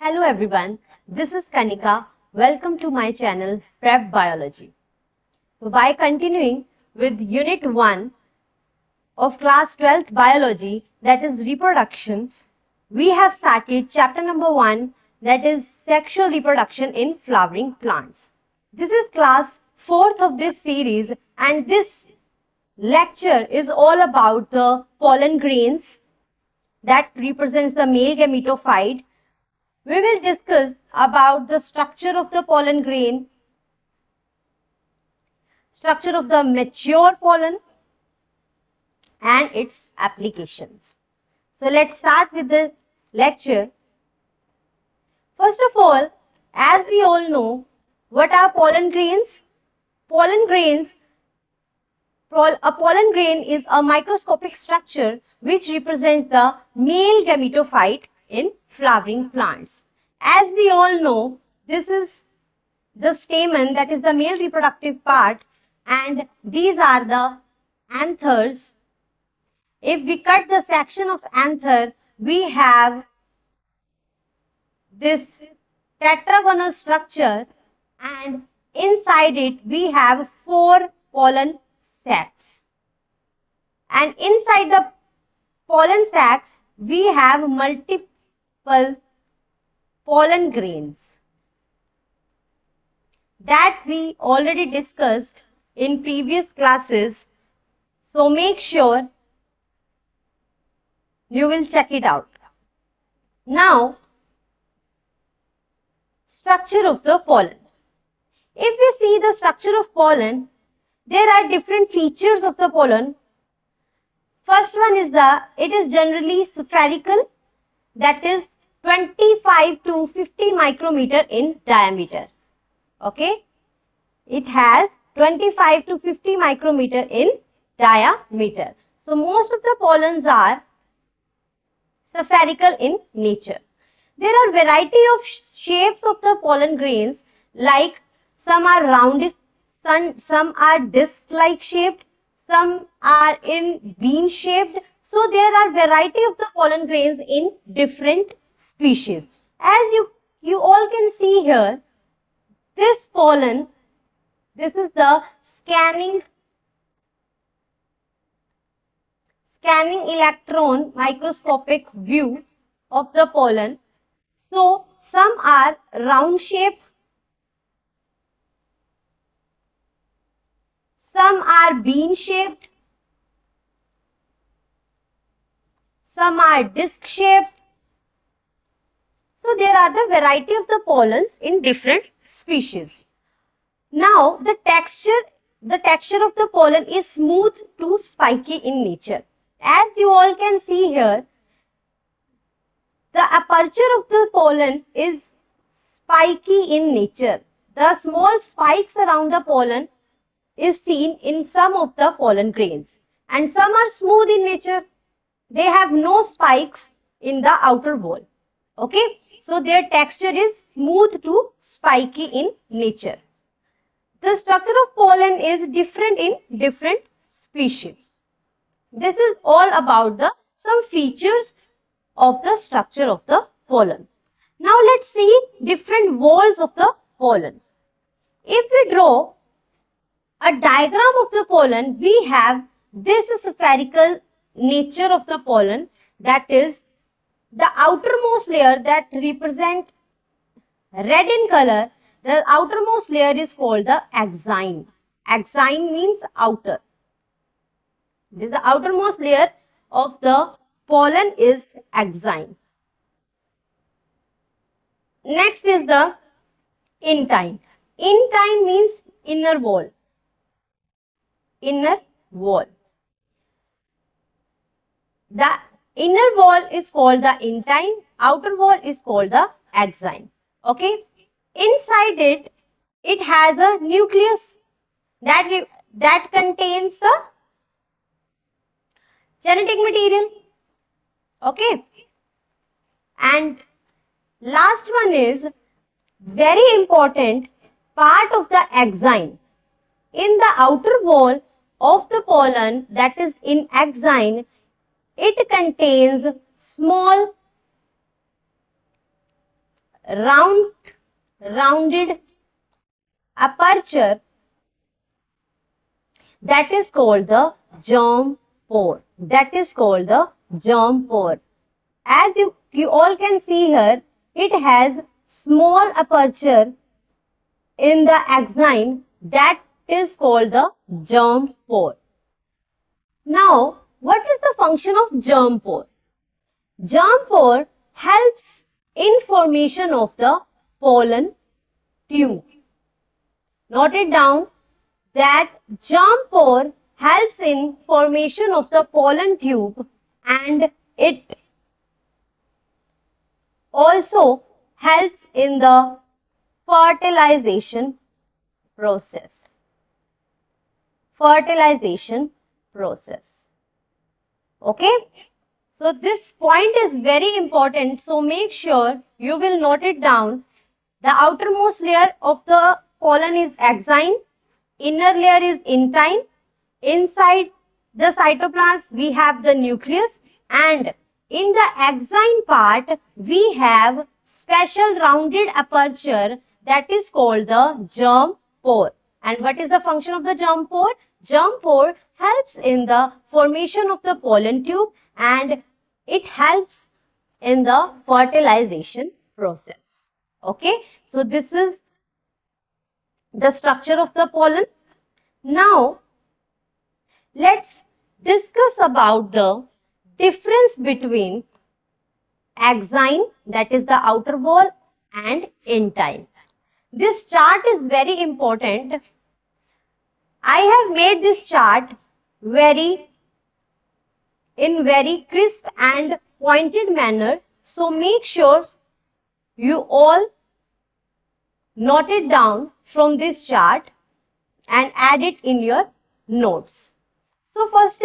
Hello everyone, this is Kanika. Welcome to my channel Prep Biology. So by continuing with Unit 1 of Class 12th Biology, that is reproduction, we have started chapter number 1, that is sexual reproduction in flowering plants. This is class 4th of this series and this lecture is all about the pollen grains that represents the male gametophyte. We will discuss about the structure of the pollen grain, structure of the mature pollen and its applications. So let's start with the lecture. First of all, as we all know, what are pollen grains? A pollen grain is a microscopic structure which represents the male gametophyte in flowering plants. As we all know, this is the stamen, that is the male reproductive part, and these are the anthers. If we cut the section of anther, we have this tetragonal structure and inside it we have 4 pollen sacs. And inside the pollen sacs, we have multiple pollen grains that we already discussed in previous classes. So make sure you will check it out. Now, structure of the pollen. If we see the structure of pollen, there are different features of the pollen. First one is it is generally spherical, that is 25 to 50 micrometer in diameter. Okay, it has 25 to 50 micrometer in diameter. So most of the pollens are spherical in nature. There are variety of shapes of the pollen grains, like some are rounded, some are disc-like shaped, some are in bean shaped. So there are variety of the pollen grains in different species. As you all can see here, this pollen, this is the scanning electron microscopic view of the pollen. So some are round shaped, some are bean shaped, some are disc shaped. So there are the variety of the pollens in different species. Now the texture of the pollen is smooth to spiky in nature. As you all can see here, the aperture of the pollen is spiky in nature. The small spikes around the pollen is seen in some of the pollen grains, and some are smooth in nature. They have no spikes in the outer wall. Okay, so their texture is smooth to spiky in nature. The structure of pollen is different in different species. This is all about some features of the structure of the pollen. Now let's see different walls of the pollen. If we draw a diagram of the pollen, we have this spherical nature of the pollen, that is the outermost layer that represent red in color. The outermost layer is called the axine. Axine means outer. This is the outermost layer of the pollen is axine. Next is the intine. Intine means inner wall. Inner wall. The inner wall is called the intine, outer wall is called the axine. Okay. Inside it has a nucleus that contains the genetic material. Okay. And last one is very important part of the axine. In the outer wall of the pollen, that is in axine, it contains small rounded aperture, that is called the germ pore. That is called the germ pore. As you all can see here, it has small aperture in the axine, that is called the germ pore. Now, what is the function of germ pore? Germ pore helps in formation of the pollen tube. Note it down that germ pore helps in formation of the pollen tube, and it also helps in the fertilization process. Fertilization process. Okay? So this point is very important. So make sure you will note it down. The outermost layer of the pollen is axine. Inner layer is intine. Inside the cytoplasm we have the nucleus, and in the axine part we have special rounded aperture, that is called the germ pore. And what is the function of the germ pore? Germ pore helps in the formation of the pollen tube, and it helps in the fertilization process. Okay, so this is the structure of the pollen. Now let's discuss about the difference between axine, that is the outer wall, and intine. This chart is very important. I have made this chart in very crisp and pointed manner. So make sure you all note it down from this chart and add it in your notes. So first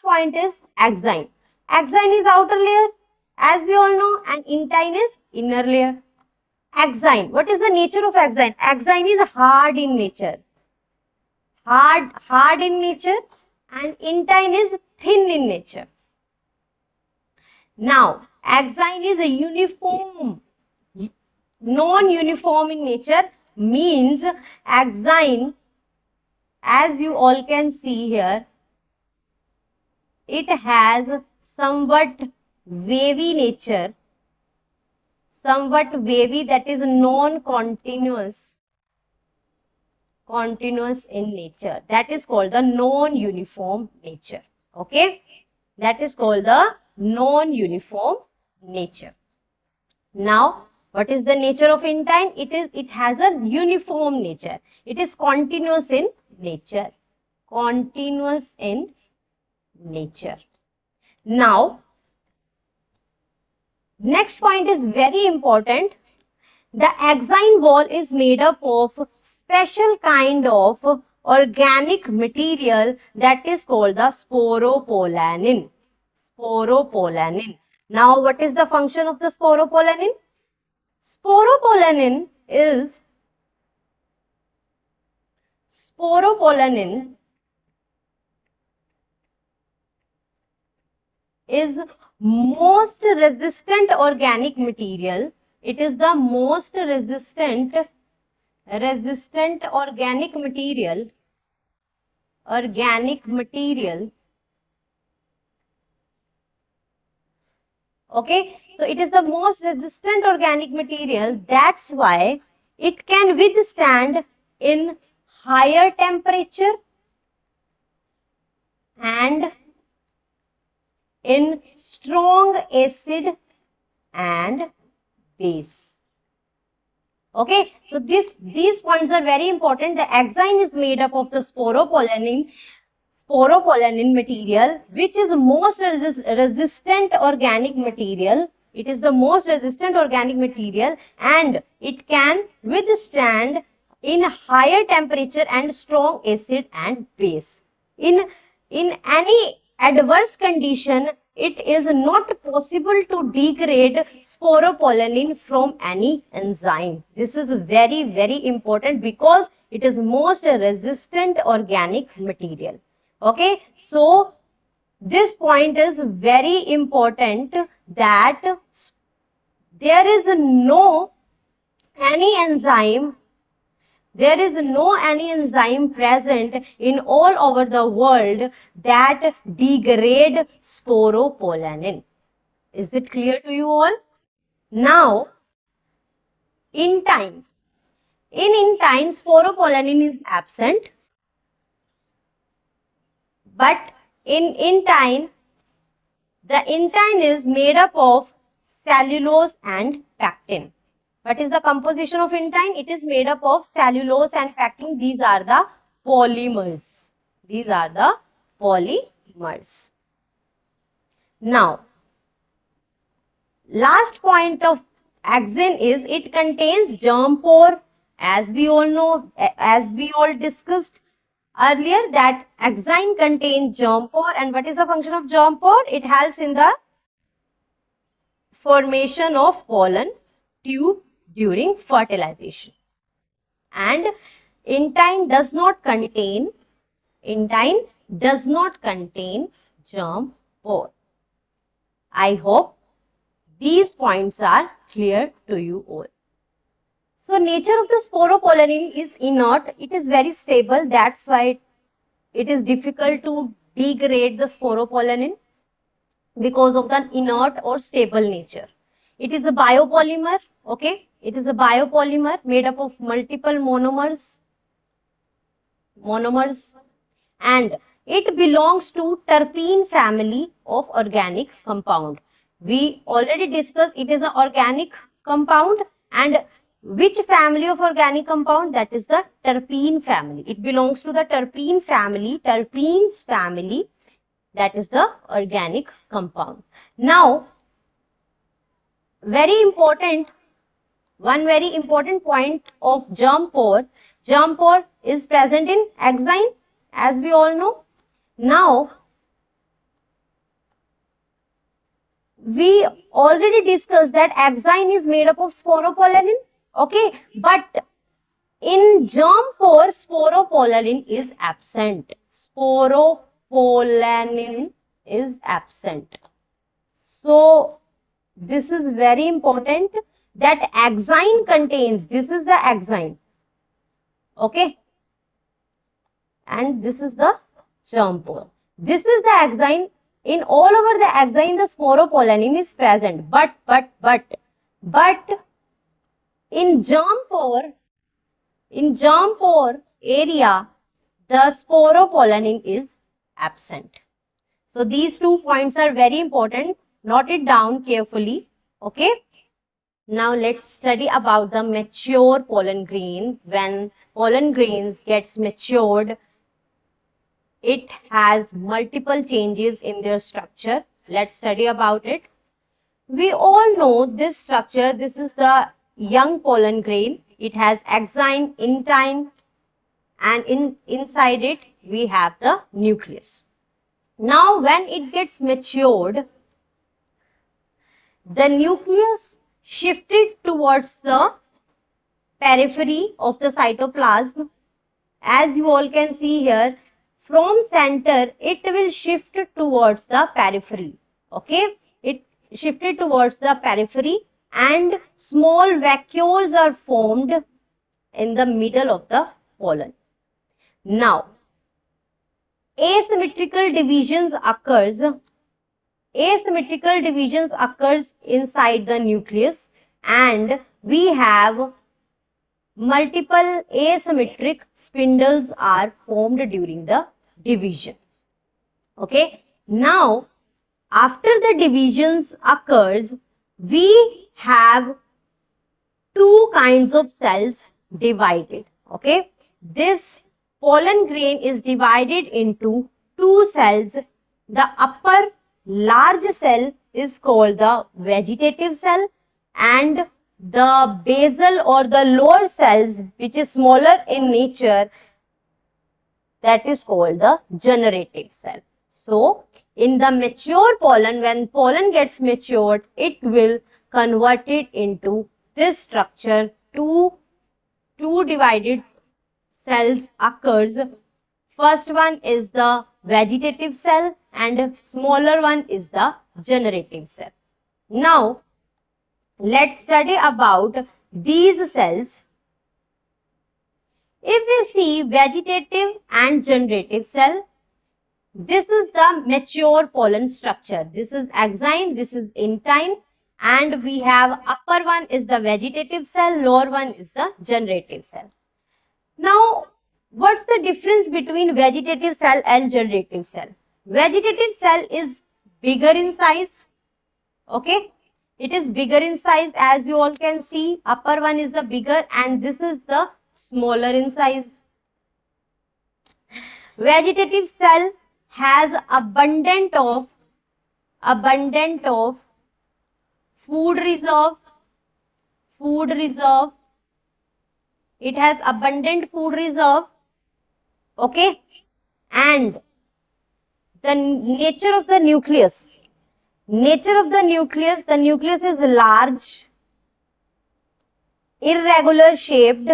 point is axine. Axine is outer layer, as we all know, and intine is inner layer. Axine. What is the nature of axine? Axine is hard in nature. Hard in nature, and intine is thin in nature. Now, axine is a uniform, non-uniform in nature, means axine, as you all can see here, it has somewhat wavy nature, somewhat wavy, that is non-continuous, continuous in nature. That is called the non-uniform nature. Okay, that is called the non-uniform nature. Now, what is the nature of intine? It has a uniform nature. It is continuous in nature. Continuous in nature. Now, next point is very important. The axine wall is made up of special kind of organic material, that is called the sporopolanin. Sporopolanin. Now, what is the function of the sporopolanin? Sporopolanin is most resistant organic material. It is the most resistant organic material. Okay, so it is the most resistant organic material. That's why it can withstand in higher temperature and in strong acid and base. Okay, so these points are very important. The axine is made up of the sporopolanin material, which is most resistant organic material. It is the most resistant organic material, and it can withstand in higher temperature and strong acid and base. In any adverse condition, it is not possible to degrade sporopolanin from any enzyme. This is very, very important because it is most resistant organic material. Okay, so this point is very important, that there is no any enzyme, there is no any enzyme present in all over the world that degrade sporopollenin. Is it clear to you all? Now, intine. In intine, sporopollenin is absent, but in intine, the intine is made up of cellulose and pectin. What is the composition of intine? It is made up of cellulose and pectin. These are the polymers. These are the polymers. Now, last point of axin is it contains germ pore. As we all know, as we all discussed earlier, that axine contains germ pore. And what is the function of germ pore? It helps in the formation of pollen tube during fertilization. And intine does not contain germ pore. I hope these points are clear to you all. So nature of the sporopollenin is inert. It is very stable. That's why it is difficult to degrade the sporopollenin, because of the inert or stable nature. It is a biopolymer. Okay, it is a biopolymer made up of multiple monomers, and it belongs to terpene family of organic compound. We already discussed it is an organic compound, and which family of organic compound? That is the terpene family. It belongs to the terpene family, terpenes family. That is the organic compound. Now, one very important point of germ pore. Germ pore is present in axine, as we all know. Now, we already discussed that axine is made up of sporopollenin. Okay, but in germ pore, sporopollenin is absent. Sporopollenin is absent. So, this is very important that axine contains, this is the axine. Okay, and this is the germ pore. This is the axine. In all over the axine, the sporopollenin is present, but in germ pore area, the sporopollenin is absent. So these 2 points are very important. Note it down carefully. Okay. Now let's study about the mature pollen grain. When pollen grains gets matured, it has multiple changes in their structure. Let's study about it. We all know this structure. This is the young pollen grain. It has axine, intine, and inside it we have the nucleus. Now when it gets matured, the nucleus shifted towards the periphery of the cytoplasm. As you all can see here, from center it will shift towards the periphery. Okay, it shifted towards the periphery, and small vacuoles are formed in the middle of the pollen. Now, asymmetrical divisions occurs inside the nucleus, and we have multiple asymmetric spindles are formed during the division. Okay, now after the divisions occurs, we have 2 kinds of cells divided. Okay, this pollen grain is divided into 2 cells. The upper large cell is called the vegetative cell, and the basal or the lower cells, which is smaller in nature, that is called the generative cell. So, in the mature pollen, when pollen gets matured, it will convert it into this structure. Two divided cells occurs. First one is the vegetative cell and smaller one is the generative cell. Now, let's study about these cells, if we see vegetative and generative cell, this is the mature pollen structure. This is axine, this is intine, and we have upper one is the vegetative cell, lower one is the generative cell. Now, what's the difference between vegetative cell and generative cell? Vegetative cell is bigger in size, okay? It is bigger in size, as you all can see. Upper one is the bigger and this is the smaller in size. Vegetative cell has abundant of food reserve. It has abundant food reserve, okay? And the nature of the nucleus. The nucleus is large, irregular shaped,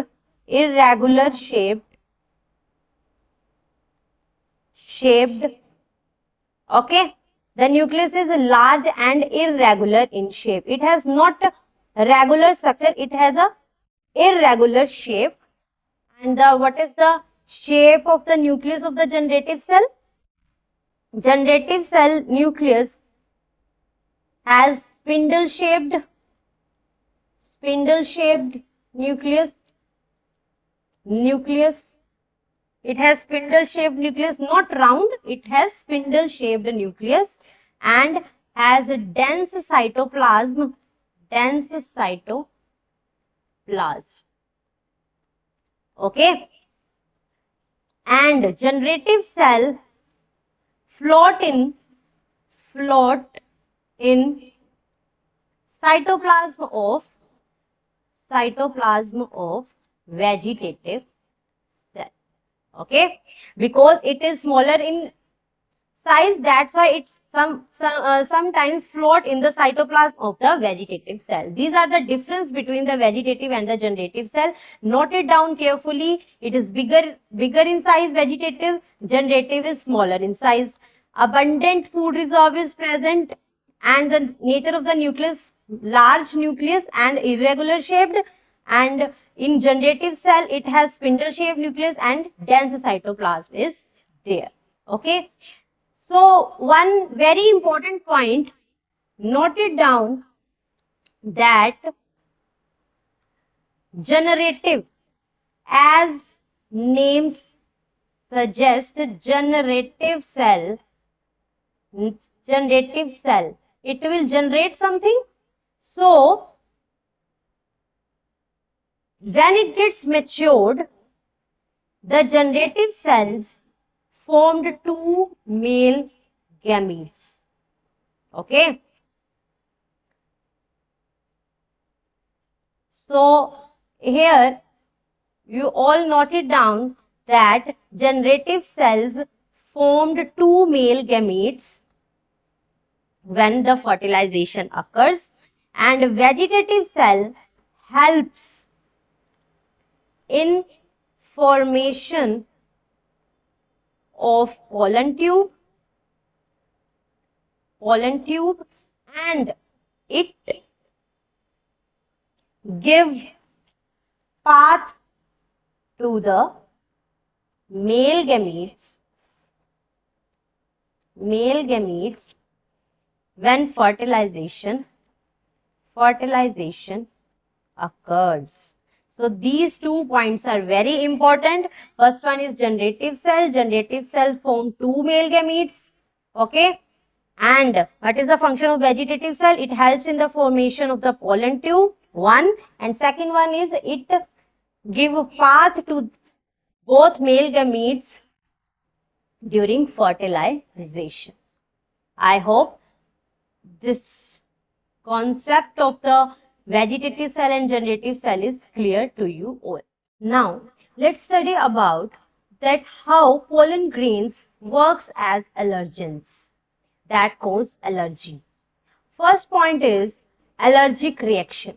okay? The nucleus is large and irregular in shape. It has not a regular structure, it has a irregular shape. And what is the shape of the nucleus of the generative cell? Generative cell nucleus has spindle shaped nucleus. It has spindle shaped nucleus, not round, it has spindle shaped nucleus and has a dense cytoplasm. Okay. And generative cell float in cytoplasm of vegetative cell. Okay, because it is smaller in size, that's why it sometimes float in the cytoplasm of the vegetative cell. These are the difference between the vegetative and the generative cell. Note it down carefully. It is bigger in size, vegetative. Generative is smaller in size. Abundant food reserve is present, and the nature of the nucleus, large nucleus and irregular shaped. And in generative cell, it has spindle shaped nucleus and dense cytoplasm is there. Okay. So, one very important point, note it down, that generative, as names suggest, generative cell, it will generate something. So, when it gets matured, the generative cells formed two male gametes. Okay. So, here you all noted down that generative cells formed two male gametes when the fertilization occurs, and vegetative cell helps in formation of pollen tube, and it gives path to the male gametes when fertilization occurs. So these 2 points are very important. First one is generative cell. Generative cell form two male gametes. Okay. And what is the function of vegetative cell? It helps in the formation of the pollen tube. One. And second one is it give path to both male gametes during fertilization. I hope this concept of the vegetative cell and generative cell is clear to you all. Now, let's study about that how pollen grains works as allergens that cause allergy. First point is allergic reaction.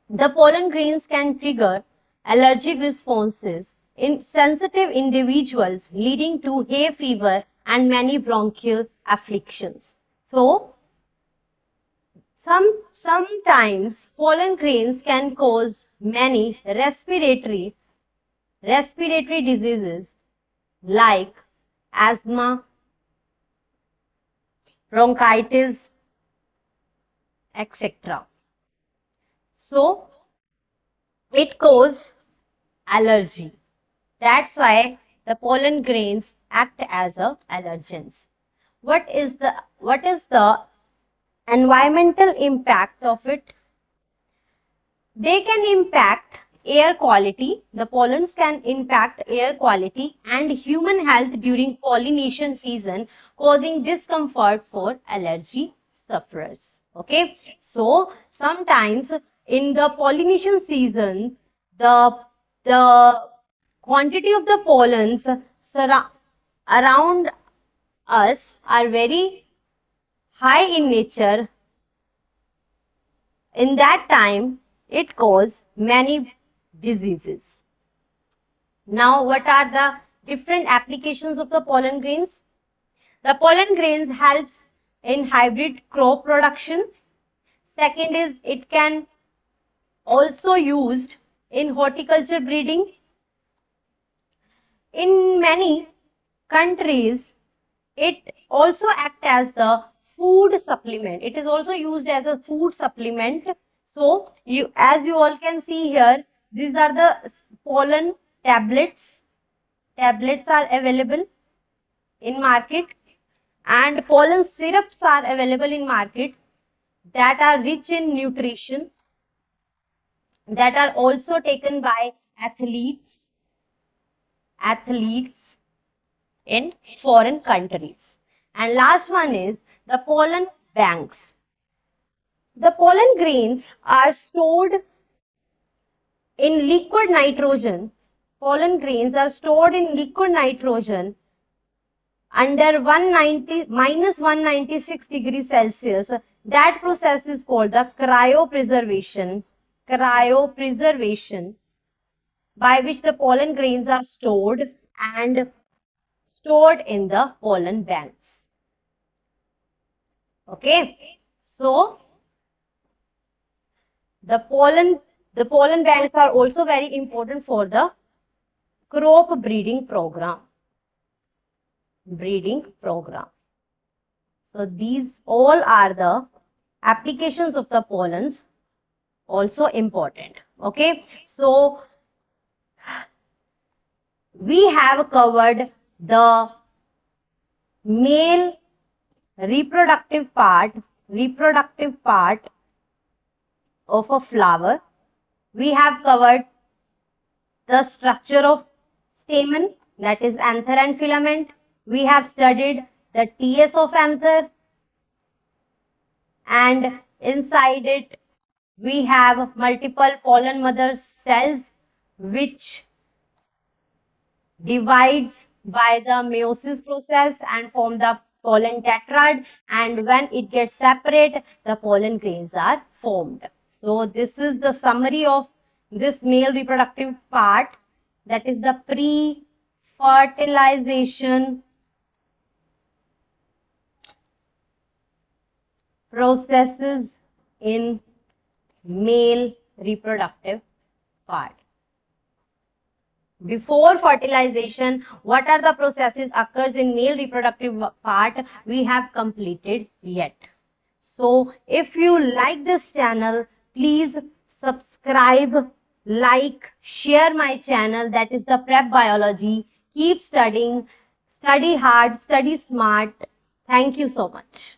The pollen grains can trigger allergic responses in sensitive individuals, leading to hay fever and many bronchial afflictions. So, Sometimes pollen grains can cause many respiratory diseases like asthma, bronchitis, etc. So it causes allergy. That's why the pollen grains act as a allergens. What is the environmental impact of it? They can impact air quality. The pollens can impact air quality and human health during pollination season, causing discomfort for allergy sufferers. Okay, so sometimes in the pollination season, the quantity of the pollens around us are very high in nature. In that time, it causes many diseases. Now, what are the different applications of the pollen grains? The pollen grains helps in hybrid crop production. Second is it can also used in horticulture breeding. In many countries, it also acts as the food supplement. It is also used as a food supplement. So, as you all can see here, these are the pollen tablets. Tablets are available in market, and pollen syrups are available in market that are rich in nutrition, that are also taken by athletes in foreign countries. And last one is the pollen banks. The pollen grains are stored in liquid nitrogen. Pollen grains are stored in liquid nitrogen under minus 196 degrees Celsius. That process is called the cryopreservation. Cryopreservation, by which the pollen grains are stored in the pollen banks. Okay, so the pollen banks are also very important for the crop breeding program. So these all are the applications of the pollens, also important. Okay, so we have covered the male reproductive part of a flower. We have covered the structure of stamen, that is anther and filament. We have studied the TS of anther, and inside it we have multiple pollen mother cells which divides by the meiosis process and form the pollen tetrad, and when it gets separate, the pollen grains are formed. So this is the summary of this male reproductive part, that is the pre-fertilization processes in male reproductive part. Before fertilization, what are the processes occurs in male reproductive part, we have completed yet. So if you like this channel, please subscribe, like, share my channel, that is the Prep Biology. Keep studying, study hard, study smart. Thank you so much.